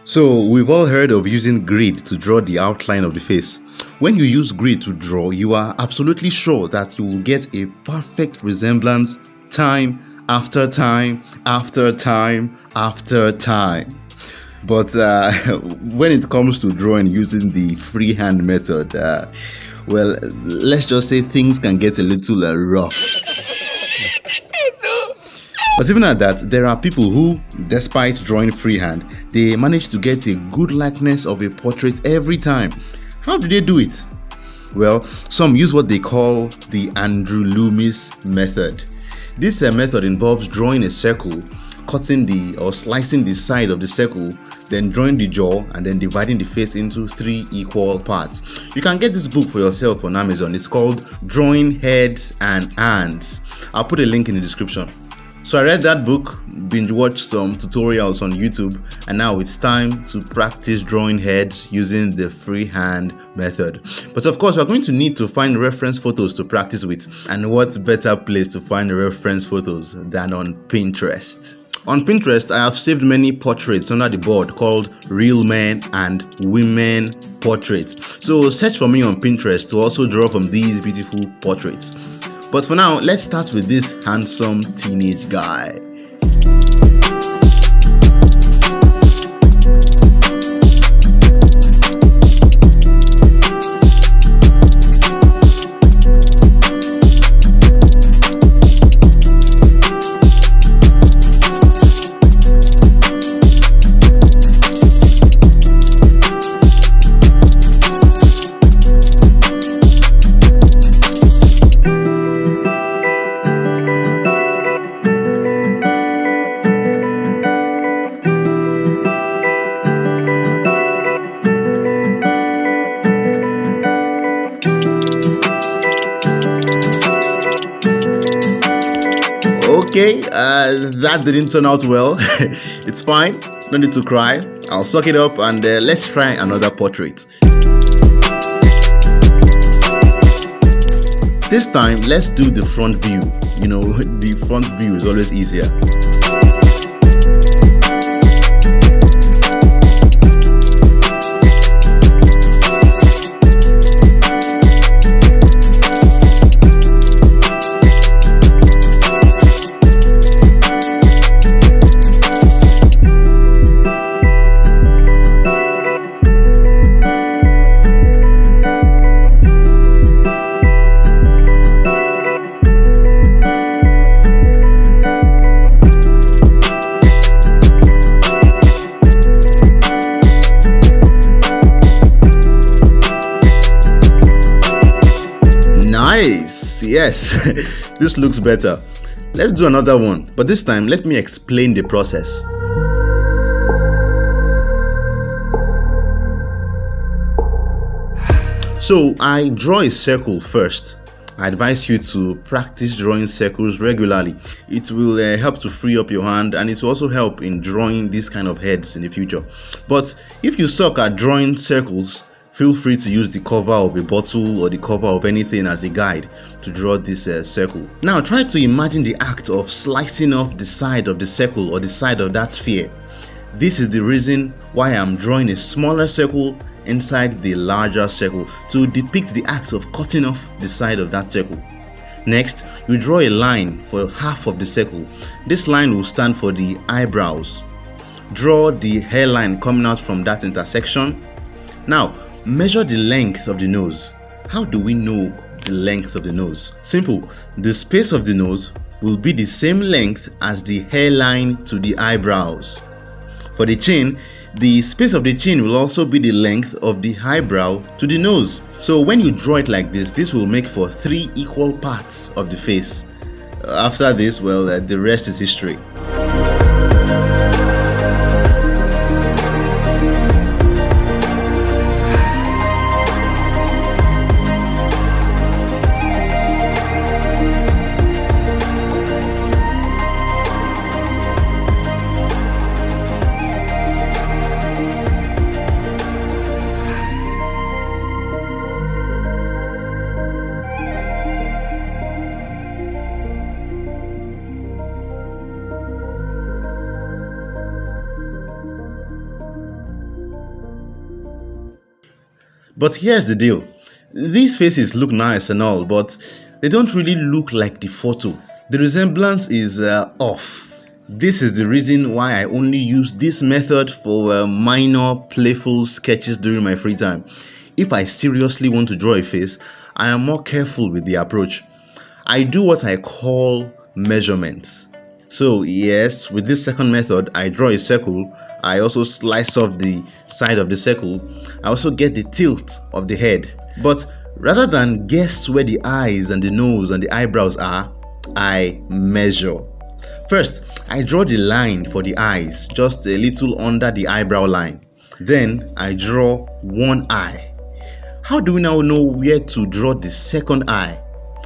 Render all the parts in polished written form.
So, we've all heard of using grid to draw the outline of the face. When you use grid to draw, you are absolutely sure that you will get a perfect resemblance time after time after time after time. But when it comes to drawing using the freehand method, well, let's just say things can get a little rough. But even at that, there are people who, despite drawing freehand, they manage to get a good likeness of a portrait every time. How do they do it? Well, some use what they call the Loomis method. This method involves drawing a circle, cutting or slicing the side of the circle, then drawing the jaw, and then dividing the face into 3 equal parts. You can get this book for yourself on Amazon. It's called Drawing Heads and Hands. I'll put a link in the description. So I read that book, binge watched some tutorials on YouTube, and now it's time to practice drawing heads using the freehand method. But of course, we're going to need to find reference photos to practice with. And what better place to find reference photos than on Pinterest? On Pinterest, I have saved many portraits under the board called Real Men and Women Portraits. So search for me on Pinterest to also draw from these beautiful portraits. But for now, let's start with this handsome teenage guy. Okay, that didn't turn out well. It's fine, no need to cry. I'll suck it up and let's try another portrait. This time, let's do the front view. You know, the front view is always easier. Nice, yes, this looks better. Let's do another one, but this time let me explain the process. So I draw a circle first. I advise you to practice drawing circles regularly. It will help to free up your hand, and it will also help in drawing these kind of heads in the future. But if you suck at drawing circles, feel free to use the cover of a bottle or the cover of anything as a guide to draw this circle. Now try to imagine the act of slicing off the side of the circle or the side of that sphere. This is the reason why I'm drawing a smaller circle inside the larger circle, to depict the act of cutting off the side of that circle. Next, you draw a line for half of the circle. This line will stand for the eyebrows. Draw the hairline coming out from that intersection. Now, measure the length of the nose. How do we know the length of the nose? Simple. The space of the nose will be the same length as the hairline to the eyebrows. For the chin, the space of the chin will also be the length of the eyebrow to the nose. So when you draw it like this will make for 3 equal parts of the face. After this, well, the rest is history. But here's the deal. These faces look nice and all, but they don't really look like the photo. The resemblance is off. This is the reason why I only use this method for minor playful sketches during my free time. If I seriously want to draw a face, I am more careful with the approach. I do what I call measurements. So yes, with this second method, I draw a circle. I also slice off the side of the circle. I also get the tilt of the head. But rather than guess where the eyes and the nose and the eyebrows are, I measure. First, I draw the line for the eyes, just a little under the eyebrow line. Then I draw one eye. How do we now know where to draw the second eye?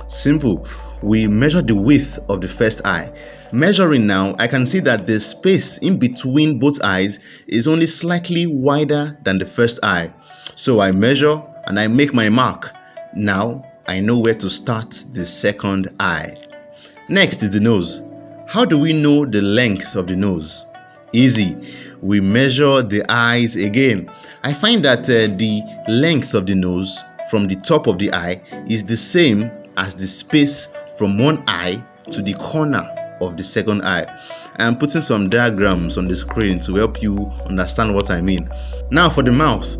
Simple. We measure the width of the first eye. Measuring now, I can see that the space in between both eyes is only slightly wider than the first eye. So I measure and I make my mark. Now I know where to start the second eye. Next is the nose. How do we know the length of the nose? Easy. We measure the eyes again. I find that the length of the nose from the top of the eye is the same as the space from one eye to the corner of the second eye. I am putting some diagrams on the screen to help you understand what I mean. Now for the mouth,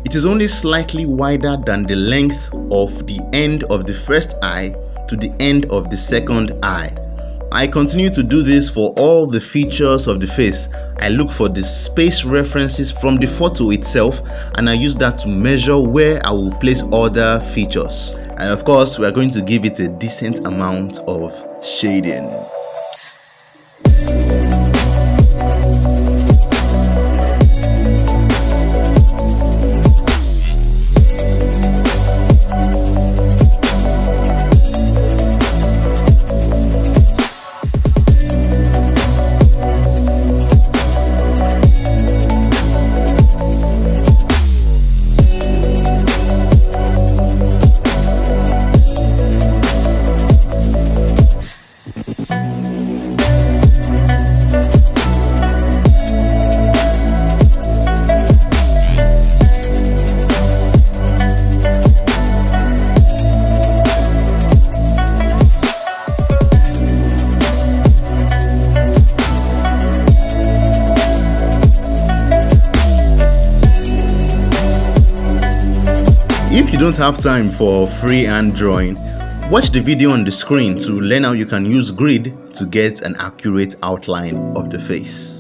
it is only slightly wider than the length of the end of the first eye to the end of the second eye. I continue to do this for all the features of the face. I look for the space references from the photo itself and I use that to measure where I will place other features. And of course, we are going to give it a decent amount of shading. If you don't have time for freehand drawing, watch the video on the screen to learn how you can use grid to get an accurate outline of the face.